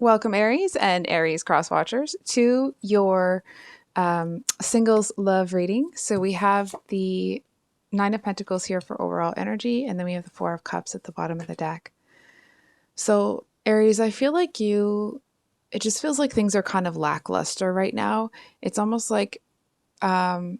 Welcome, Aries and Aries cross watchers, to your singles love reading. So we have the Nine of Pentacles here for overall energy, and then we have the Four of Cups at the bottom of the deck. So, Aries, I feel like it just feels like things are kind of lackluster right now. It's almost like um,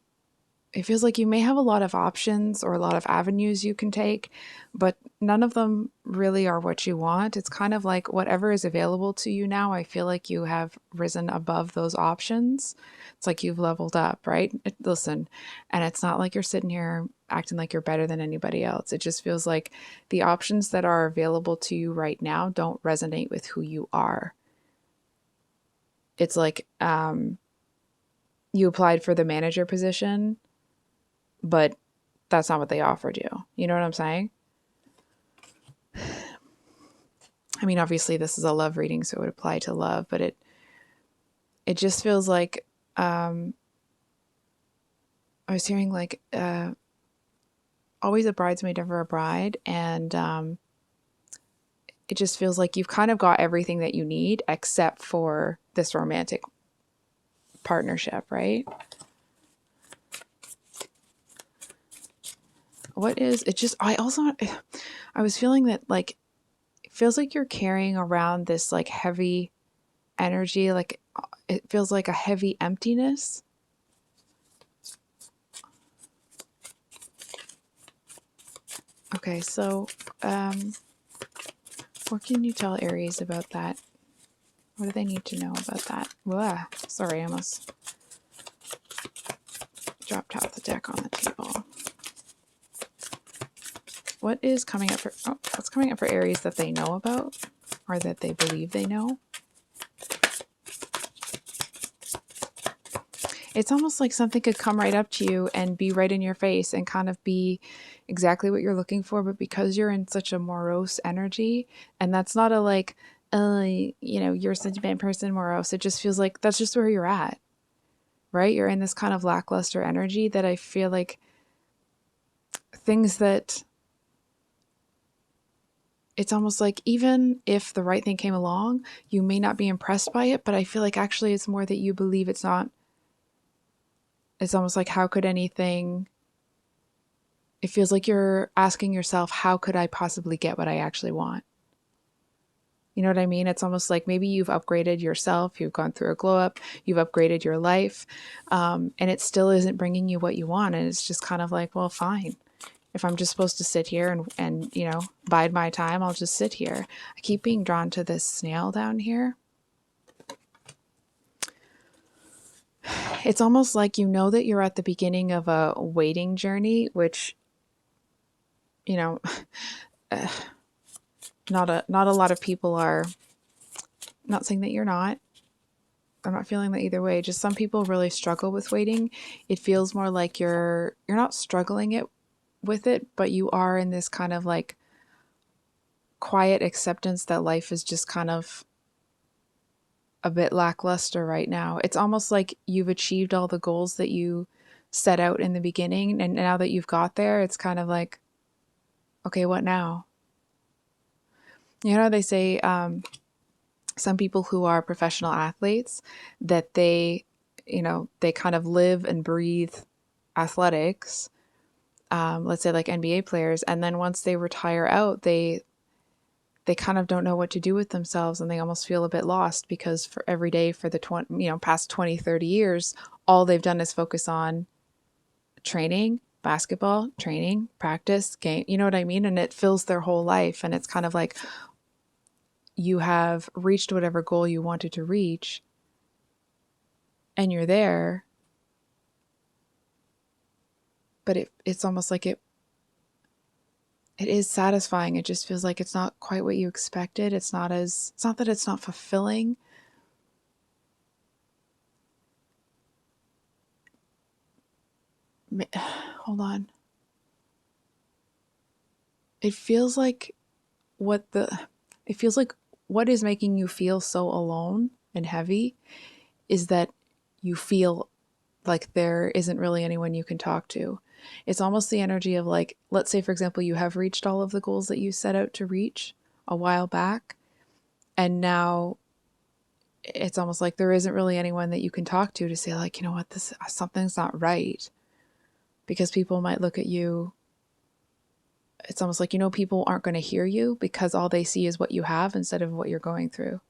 it feels like you may have a lot of options or a lot of avenues you can take, but none of them really are what you want. It's kind of like whatever is available to you now, I feel like you have risen above those options. It's like you've leveled up, right? Listen, and it's not like you're sitting here acting like you're better than anybody else. It just feels like the options that are available to you right now don't resonate with who you are. It's like you applied for the manager position, but that's not what they offered you. You know what I'm saying? I mean, obviously this is a love reading, so it would apply to love, but it just feels like I was hearing like always a bridesmaid, never a bride, and it just feels like you've kind of got everything that you need except for this romantic partnership, right? What is it? Just I was feeling that like it feels like you're carrying around this like heavy energy, like it feels like a heavy emptiness. Okay, so what can you tell Aries about that? What do they need to know about that? Blah. Sorry, I almost dropped half the deck on the table. What is coming up for what's coming up for Aries that they know about or that they believe they know? It's almost like something could come right up to you and be right in your face and kind of be exactly what you're looking for, but because you're in such a morose energy, and that's not a like, you're such a bad person, morose. It just feels like that's just where you're at, right? You're in this kind of lackluster energy that I feel like things that it's almost like even if the right thing came along, you may not be impressed by it, but I feel like actually it's more that you believe it's not. It's almost like, how could anything, it feels like you're asking yourself, how could I possibly get what I actually want? You know what I mean? It's almost like maybe you've upgraded yourself, you've gone through a glow up, you've upgraded your life, and it still isn't bringing you what you want. And it's just kind of like, well, fine. If I'm just supposed to sit here and bide my time, I'll just sit here. I keep being drawn to this snail down here. It's almost like you know that you're at the beginning of a waiting journey, which, you know, not a lot of people are. I'm not saying that you're not. I'm not feeling that either way. Just some people really struggle with waiting. It feels more like you're not struggling with it, but you are in this kind of like quiet acceptance that life is just kind of a bit lackluster right now. It's almost like you've achieved all the goals that you set out in the beginning, and now that you've got there, it's kind of like, okay, what now? You know, they say some people who are professional athletes that they kind of live and breathe athletics. Let's say like NBA players, and then once they retire out, they kind of don't know what to do with themselves, and they almost feel a bit lost because for every day for the past 20, 30 years, all they've done is focus on training, basketball, training, practice, game, you know what I mean? And it fills their whole life, and it's kind of like you have reached whatever goal you wanted to reach and you're there, but it's almost like it is satisfying. It just feels like it's not quite what you expected. It's not that it's not fulfilling. Hold on. It feels like it feels like what is making you feel so alone and heavy is that you feel like there isn't really anyone you can talk to. It's almost the energy of like, let's say, for example, you have reached all of the goals that you set out to reach a while back, and now it's almost like there isn't really anyone that you can talk to say like, you know what, this something's not right, because people might look at you. It's almost like, you know, people aren't going to hear you because all they see is what you have instead of what you're going through.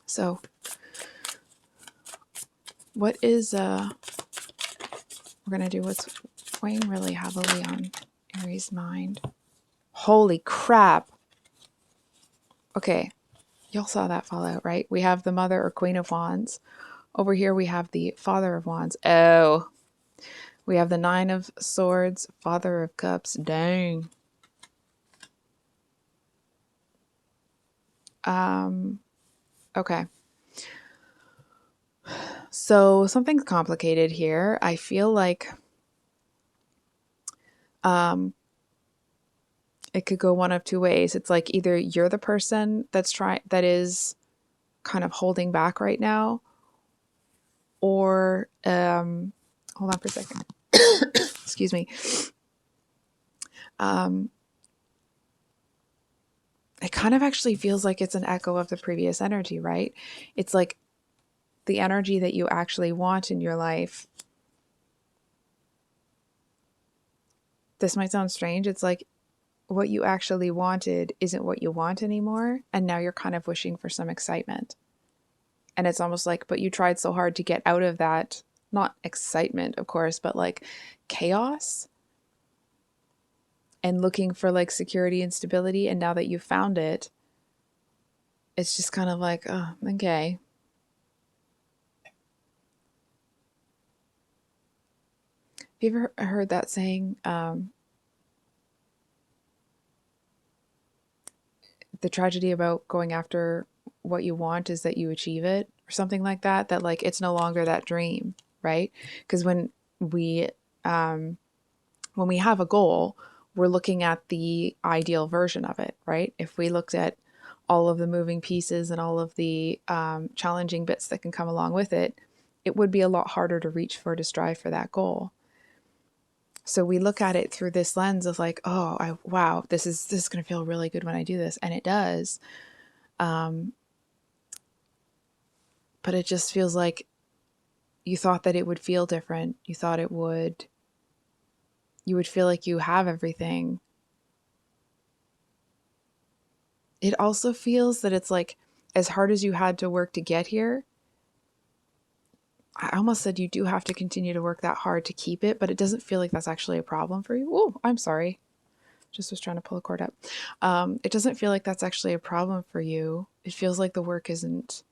So what is we're going to do what's weighing really heavily on Aries' mind. Holy crap. Okay, y'all saw that fall out, right? We have the Mother or Queen of Wands. Over here we have the Father of Wands. Oh, we have the Nine of Swords, Father of Cups. Dang. Okay. So something's complicated here. I feel like it could go one of two ways. It's like either you're the person that is kind of holding back right now, or hold on for a second. Excuse me. It kind of actually feels like it's an echo of the previous energy, right? It's like the energy that you actually want in your life. This might sound strange. It's like what you actually wanted isn't what you want anymore. And now you're kind of wishing for some excitement. And it's almost like, but you tried so hard to get out of that, not excitement, of course, but like chaos and looking for like security and stability. And now that you've found it, it's just kind of like, oh, okay. Have you ever heard that saying, the tragedy about going after what you want is that you achieve it, or something like that, that like it's no longer that dream, right? Because we when we have a goal, we're looking at the ideal version of it, right? If we looked at all of the moving pieces and all of the challenging bits that can come along with it, it would be a lot harder to reach for, to strive for that goal. So we look at it through this lens of like, oh, wow, this is going to feel really good when I do this. And it does. But it just feels like you thought that it would feel different. You thought you would feel like you have everything. It also feels that it's like, as hard as you had to work to get here, I almost said you do have to continue to work that hard to keep it, but it doesn't feel like that's actually a problem for you. Oh, I'm sorry. Just was trying to pull a cord up. It doesn't feel like that's actually a problem for you. It feels like the work isn't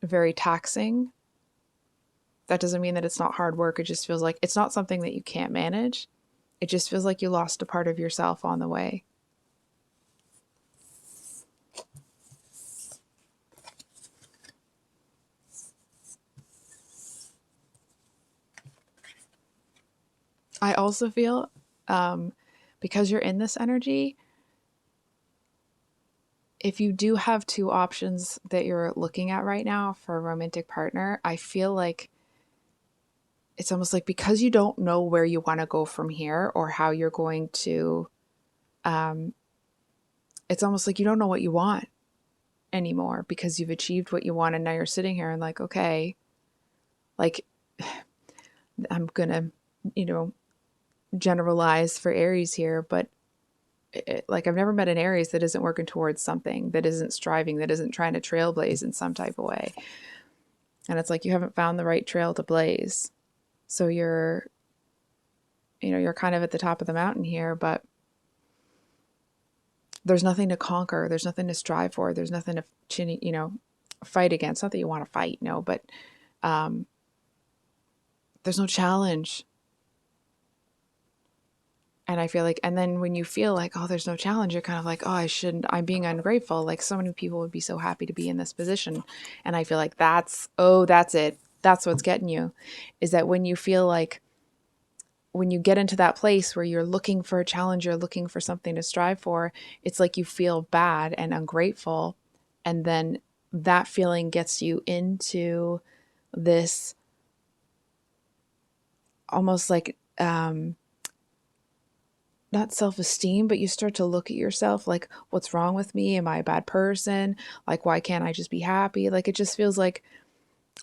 very taxing. That doesn't mean that it's not hard work. It just feels like it's not something that you can't manage. It just feels like you lost a part of yourself on the way. I also feel, because you're in this energy, if you do have two options that you're looking at right now for a romantic partner, I feel like it's almost like, because you don't know where you want to go from here or how you're going to, it's almost like you don't know what you want anymore because you've achieved what you want. And now you're sitting here and like, okay, like I'm going to, generalize for Aries here, but like I've never met an Aries that isn't working towards something, that isn't striving, that isn't trying to trailblaze in some type of way. And it's like you haven't found the right trail to blaze. So you're kind of at the top of the mountain here, but there's nothing to conquer. There's nothing to strive for. There's nothing to, fight against. Not that you want to fight, no, but there's no challenge. And I feel like, and then when you feel like, oh, there's no challenge, you're kind of like, oh, I'm being ungrateful. Like so many people would be so happy to be in this position. And I feel like that's it. That's what's getting you, is that when you feel like, when you get into that place where you're looking for a challenge, you're looking for something to strive for, it's like you feel bad and ungrateful. And then that feeling gets you into this almost like, not self-esteem, but you start to look at yourself like, what's wrong with me? Am I a bad person? Like, why can't I just be happy? Like, it just feels like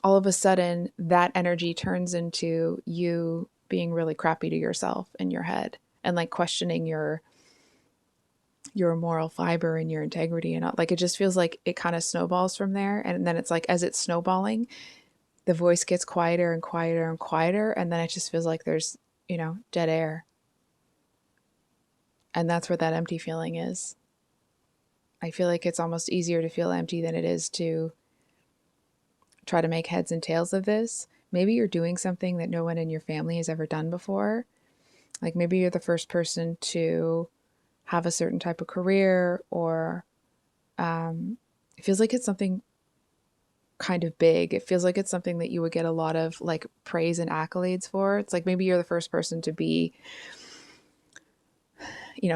all of a sudden that energy turns into you being really crappy to yourself in your head and like questioning your moral fiber and your integrity, and like it just feels like it kind of snowballs from there. And then it's like, as it's snowballing, the voice gets quieter and quieter and quieter, and then it just feels like there's, dead air. And that's where that empty feeling is. I feel like it's almost easier to feel empty than it is to try to make heads and tails of this. Maybe you're doing something that no one in your family has ever done before. Like maybe you're the first person to have a certain type of career, or it feels like it's something kind of big. It feels like it's something that you would get a lot of like praise and accolades for. It's like maybe you're the first person to be,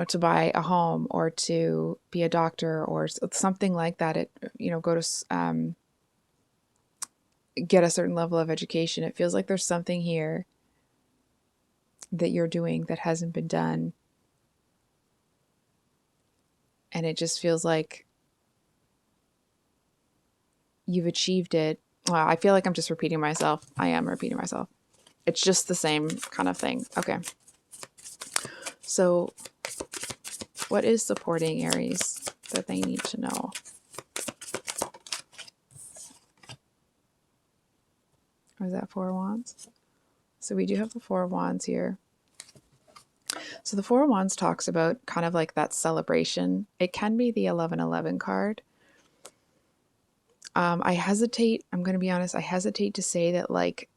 to buy a home or to be a doctor or something like that. It, go to get a certain level of education. It feels like there's something here that you're doing that hasn't been done. And it just feels like you've achieved it. Well, I feel like I'm just repeating myself. I am repeating myself. It's just the same kind of thing. Okay. So what is supporting Aries that they need to know? Or is that Four of Wands? So we do have the Four of Wands here. So the Four of Wands talks about kind of like that celebration. It can be the 1111 card. I'm going to be honest, I hesitate to say that, like,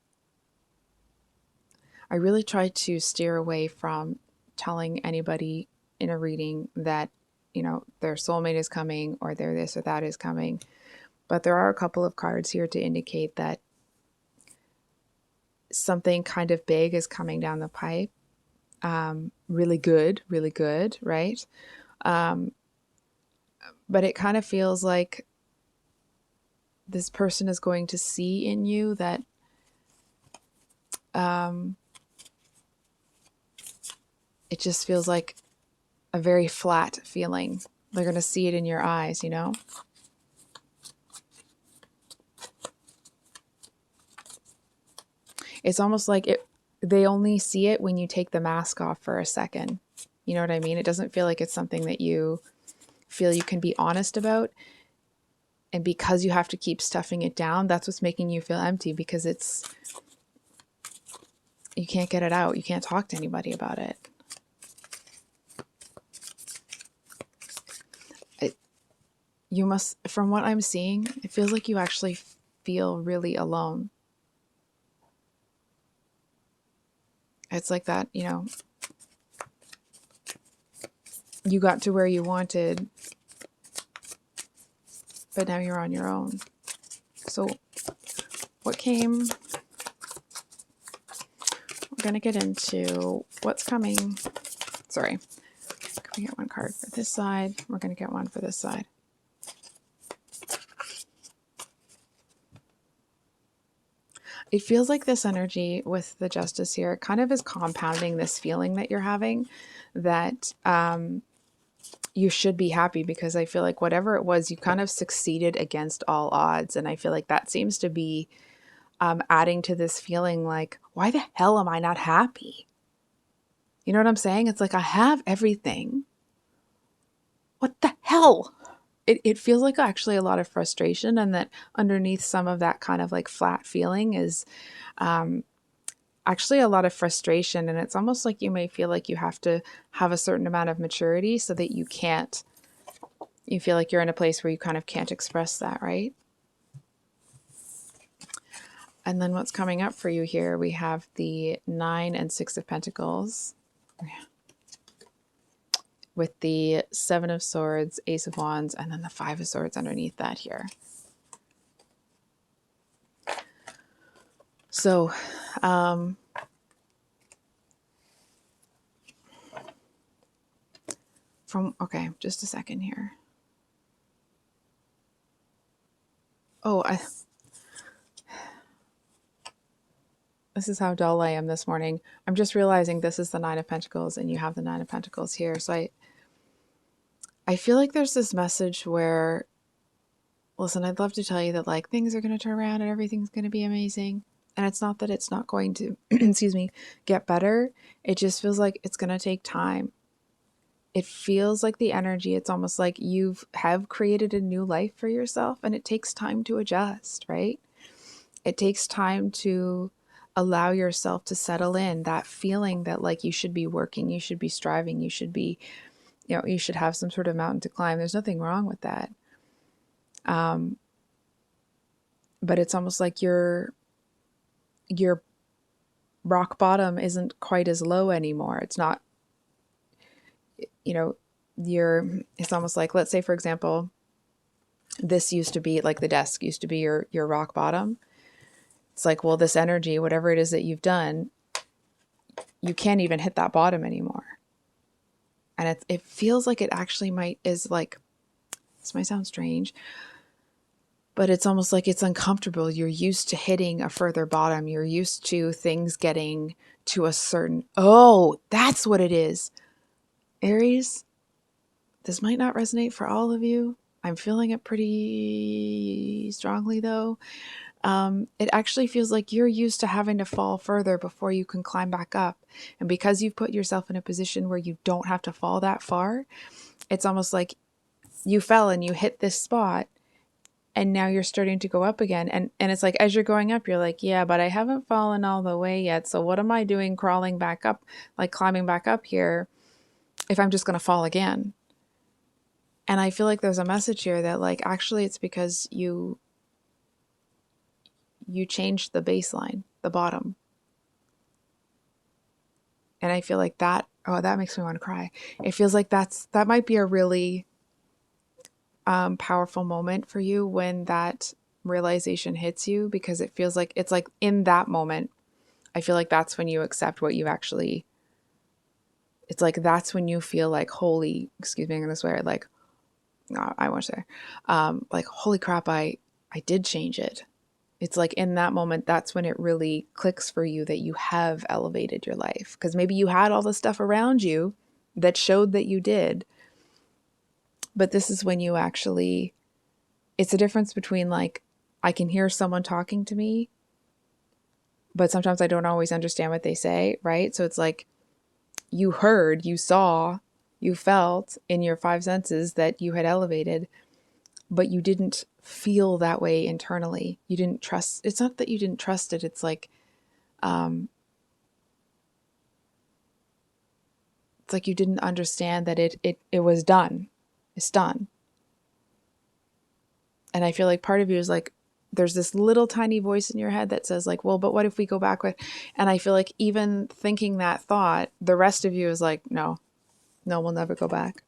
I really try to steer away from telling anybody in a reading that, their soulmate is coming or their this or that is coming. But there are a couple of cards here to indicate that something kind of big is coming down the pipe. Really good, right? But it kind of feels like this person is going to see in you that it just feels like a very flat feeling. They're going to see it in your eyes, It's almost like they only see it when you take the mask off for a second. You know what I mean? It doesn't feel like it's something that you feel you can be honest about. And because you have to keep stuffing it down, that's what's making you feel empty, because you can't get it out. You can't talk to anybody about it. You must, from what I'm seeing, it feels like you actually feel really alone. It's like that, you got to where you wanted, but now you're on your own. So what came? We're going to get into what's coming. Sorry. Can we get one card for this side? We're going to get one for this side. It feels like this energy with the Justice here kind of is compounding this feeling that you're having, that you should be happy, because I feel like whatever it was, you kind of succeeded against all odds. And I feel like that seems to be adding to this feeling like, why the hell am I not happy? You know what I'm saying? It's like, I have everything. What the hell? It feels like actually a lot of frustration, and that underneath some of that kind of like flat feeling is actually a lot of frustration. And it's almost like you may feel like you have to have a certain amount of maturity so that you feel like you're in a place where you kind of can't express that, right? And then what's coming up for you here, we have the 9 and 6 of Pentacles. With the 7 of Swords, Ace of Wands, and then the 5 of Swords underneath that here. So, okay, just a second here. Oh, This is how dull I am this morning. I'm just realizing this is the Nine of Pentacles and you have the Nine of Pentacles here. So I feel like there's this message where, listen, I'd love to tell you that like things are going to turn around and everything's going to be amazing. And it's not that it's not going to, excuse me, get better. It just feels like it's going to take time. It feels like the energy, it's almost like have created a new life for yourself and it takes time to adjust, right? It takes time to allow yourself to settle in, that feeling that like you should be working, you should be striving, you should be, you should have some sort of mountain to climb. There's nothing wrong with that. But it's almost like your rock bottom isn't quite as low anymore. It's not, it's almost like, let's say for example, this used to be like the desk used to be your rock bottom. It's like, well, this energy, whatever it is that you've done, you can't even hit that bottom anymore. And it feels like it actually is like, this might sound strange, but it's almost like it's uncomfortable. You're used to hitting a further bottom. You're used to things getting to a certain, oh, that's what it is. Aries, this might not resonate for all of you. I'm feeling it pretty strongly though. It actually feels like you're used to having to fall further before you can climb back up. And because you've put yourself in a position where you don't have to fall that far, it's almost like you fell and you hit this spot and now you're starting to go up again. And it's like, as you're going up, you're like, yeah, but I haven't fallen all the way yet. So what am I doing crawling back up, like climbing back up here if I'm just going to fall again? And I feel like there's a message here that like, actually it's because you changed the baseline, the bottom. And I feel like that, oh, that makes me want to cry. It feels like that might be a really powerful moment for you when that realization hits you, because it feels like it's like in that moment, I feel like that's when you accept what you actually, it's like that's when you feel like, holy, excuse me, I'm going to swear, like, no, I won't say, like, holy crap, I did change it. It's like in that moment, that's when it really clicks for you that you have elevated your life. Because maybe you had all the stuff around you that showed that you did. But this is when you actually, it's a difference between like, I can hear someone talking to me, but sometimes I don't always understand what they say, right? So it's like you heard, you saw, you felt in your five senses that you had elevated, but you didn't feel that way internally. You didn't trust. It's not that you didn't trust it. It's like, it's like you didn't understand that it was done. It's done. And I feel like part of you is like, there's this little tiny voice in your head that says like, well, but what if we go back with, and I feel like even thinking that thought, the rest of you is like, no, we'll never go back.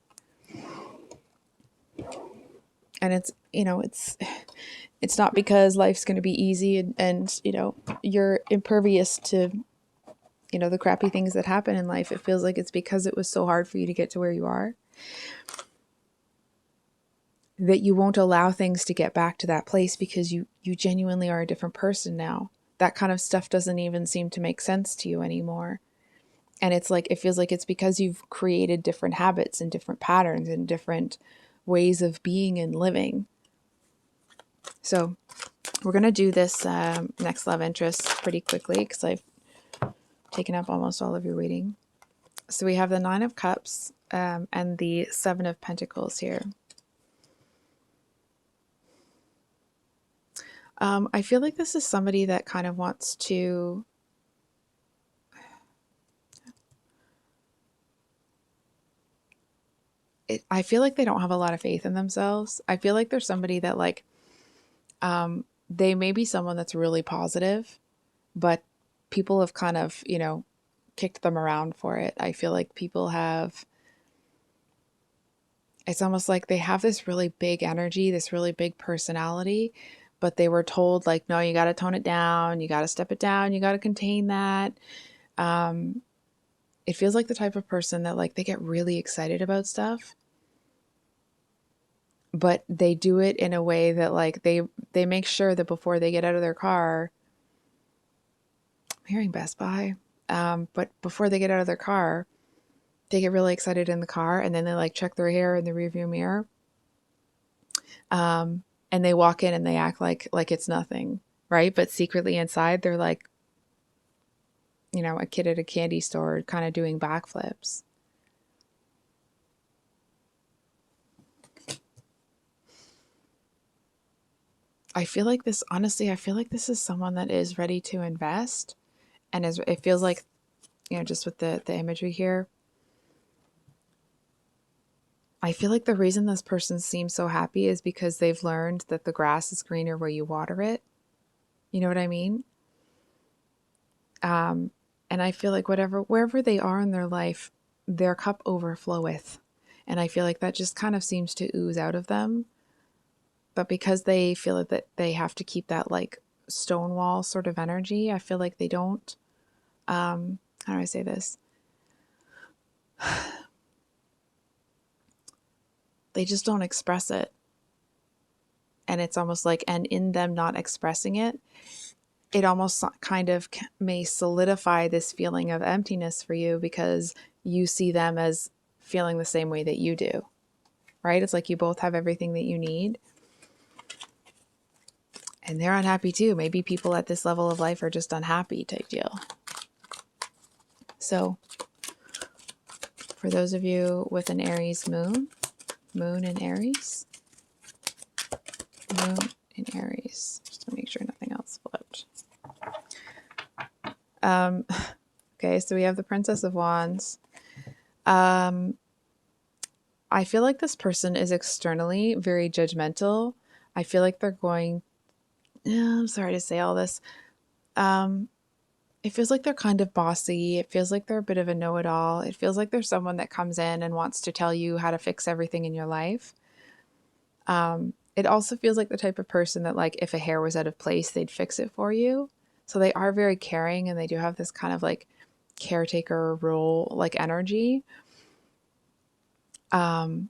And it's, it's not because life's going to be easy and you're impervious to, the crappy things that happen in life. It feels like it's because it was so hard for you to get to where you are, that you won't allow things to get back to that place because you genuinely are a different person now. That kind of stuff doesn't even seem to make sense to you anymore. And it's like, it feels like it's because you've created different habits and different patterns and different ways of being and living. So we're going to do this next love interest pretty quickly because I've taken up almost all of your reading. So we have the Nine of Cups and the Seven of Pentacles here. I feel like this is somebody that kind of wants to, I feel like they don't have a lot of faith in themselves. I feel like there's somebody that like, they may be someone that's really positive, but people have kind of, kicked them around for it. I feel like people have, it's almost like they have this really big energy, this really big personality, but they were told like, no, you got to tone it down. You got to step it down. You got to contain that. It feels like the type of person that like, they get really excited about stuff, but they do it in a way that like, they make sure that before they get out of their car, hearing Best Buy. But before they get out of their car, they get really excited in the car, and then they like check their hair in the rearview mirror. And they walk in and they act like it's nothing, right? But secretly inside, they're like, a kid at a candy store kind of doing backflips. I feel like this, honestly, I feel like this is someone that is ready to invest. And it feels like, just with the imagery here, I feel like the reason this person seems so happy is because they've learned that the grass is greener where you water it. You know what I mean? And I feel like wherever they are in their life, their cup overfloweth. And I feel like that just kind of seems to ooze out of them. But because they feel that they have to keep that like stonewall sort of energy, I feel like they don't, how do I say this? They just don't express it. And it's almost like, and in them not expressing it, it almost kind of may solidify this feeling of emptiness for you because you see them as feeling the same way that you do, right? It's like you both have everything that you need. And they're unhappy too. Maybe people at this level of life are just unhappy type deal. So for those of you with an Aries moon in Aries, moon in Aries, just to make sure nothing else flipped. Okay, so we have the Princess of Wands. I feel like this person is externally very judgmental. I feel like they're going, I'm sorry to say all this. It feels like they're kind of bossy. It feels like they're a bit of a know-it-all. It feels like there's someone that comes in and wants to tell you how to fix everything in your life. It also feels like the type of person that, like, if a hair was out of place, they'd fix it for you. So they are very caring, and they do have this kind of like caretaker role, like energy. But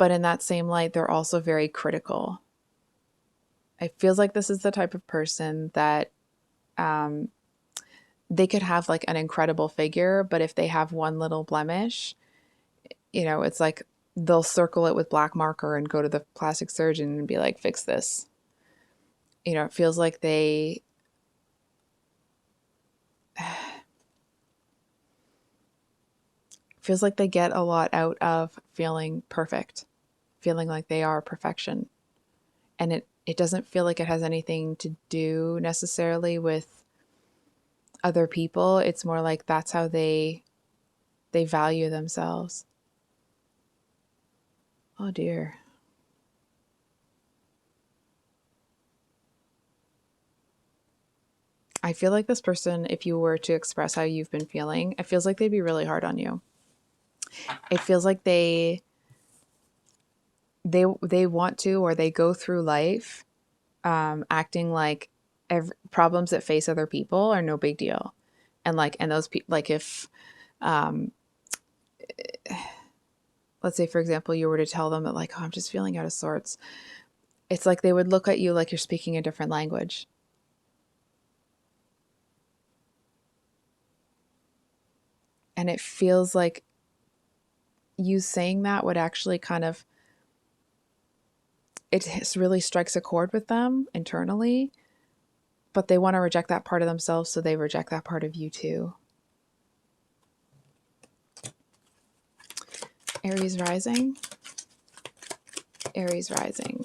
in that same light, they're also very critical. It feels like this is the type of person that they could have like an incredible figure, but if they have one little blemish, it's like they'll circle it with black marker and go to the plastic surgeon and be like, fix this. It feels like they get a lot out of feeling perfect, feeling like they are perfection. And it doesn't feel like it has anything to do necessarily with other people. It's more like that's how they value themselves. Oh dear. I feel like this person, if you were to express how you've been feeling, it feels like they'd be really hard on you. It feels like they want to, or they go through life acting like problems that face other people are no big deal. And those people, like if, let's say, for example, you were to tell them that like, oh, I'm just feeling out of sorts. It's like they would look at you like you're speaking a different language. And it feels like you saying that would actually kind of, it really strikes a chord with them internally, but they want to reject that part of themselves, so they reject that part of you too. Aries Rising. Aries Rising.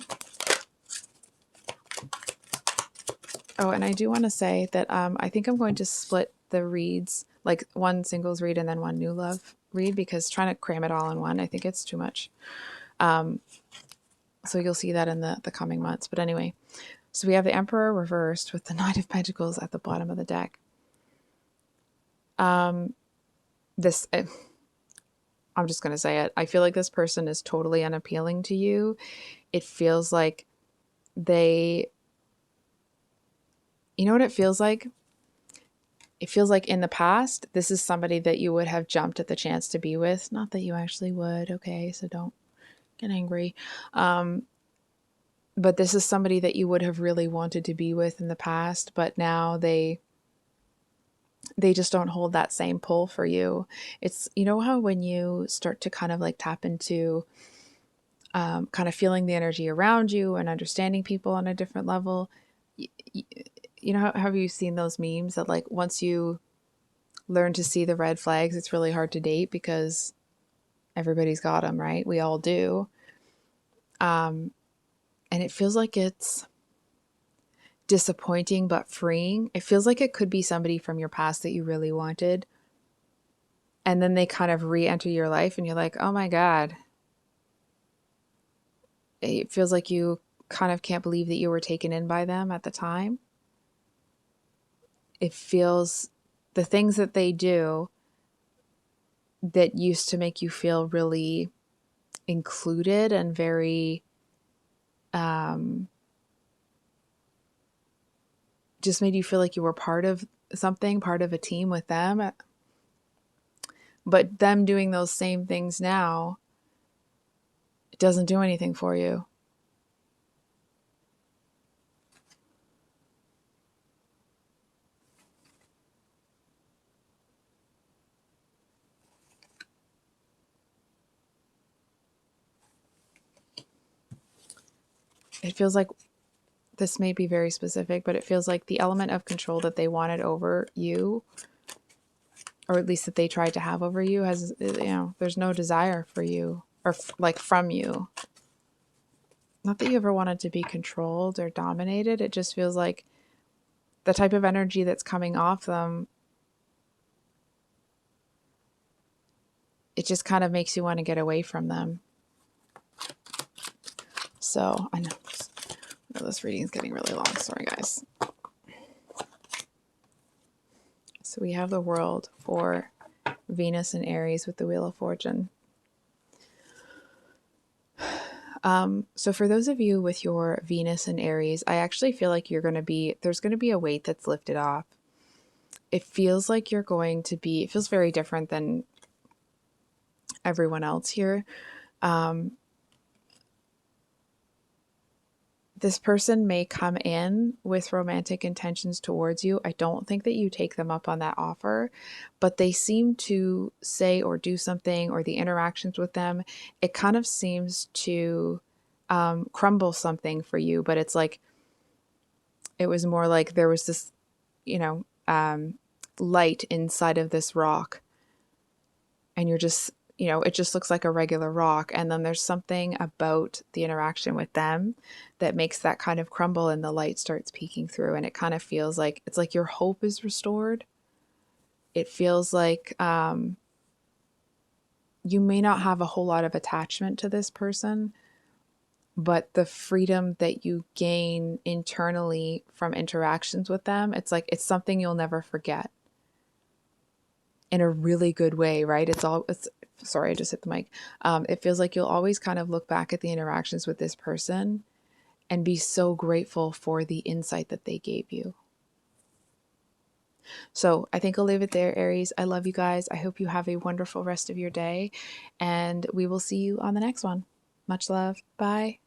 Oh, and I do want to say that I think I'm going to split the reads, like one singles read and then one new love read, because trying to cram it all in one, I think it's too much. So you'll see that in the coming months. But anyway, so we have the Emperor reversed with the Knight of Pentacles at the bottom of the deck. I'm just going to say it. I feel like this person is totally unappealing to you. It feels like you know what it feels like? It feels like in the past, this is somebody that you would have jumped at the chance to be with. Not that you actually would, okay? So don't get angry. But this is somebody that you would have really wanted to be with in the past, but now they they just don't hold that same pull for you. It's, you know how when you start to kind of like tap into kind of feeling the energy around you and understanding people on a different level, y- y- you know, have you seen those memes that like once you learn to see the red flags, it's really hard to date because everybody's got them, right? We all do. Um, and it feels like it's disappointing but freeing. It feels like it could be somebody from your past that you really wanted. And then they kind of re enter your life, and you're like, oh my God. It feels like you kind of can't believe that you were taken in by them at the time. It feels the things that they do that used to make you feel really included and very um, just made you feel like you were part of something, part of a team with them. But them doing those same things now, it doesn't do anything for you. It feels like this may be very specific, but it feels like the element of control that they wanted over you, or at least that they tried to have over you, has, you know, there's no desire for you or like from you. Not that you ever wanted to be controlled or dominated. It just feels like the type of energy that's coming off them, it just kind of makes you want to get away from them. So I know this reading is getting really long. Sorry, guys. So we have the World for Venus and Aries with the Wheel of Fortune. So for those of you with your Venus and Aries, I actually feel like there's going to be a weight that's lifted off. It feels like it feels very different than everyone else here. This person may come in with romantic intentions towards you. I don't think that you take them up on that offer, but they seem to say or do something, or the interactions with them, it kind of seems to crumble something for you. But it's like, it was more like there was this, you know, light inside of this rock, and you're just, you know, it just looks like a regular rock. And then there's something about the interaction with them that makes that kind of crumble, and the light starts peeking through. And it kind of feels like it's like your hope is restored. It feels like you may not have a whole lot of attachment to this person, but the freedom that you gain internally from interactions with them, it's like it's something you'll never forget in a really good way, right? It's sorry, I just hit the mic. It feels like you'll always kind of look back at the interactions with this person and be so grateful for the insight that they gave you. So I think I'll leave it there, Aries. I love you guys. I hope you have a wonderful rest of your day, and we will see you on the next one. Much love. Bye.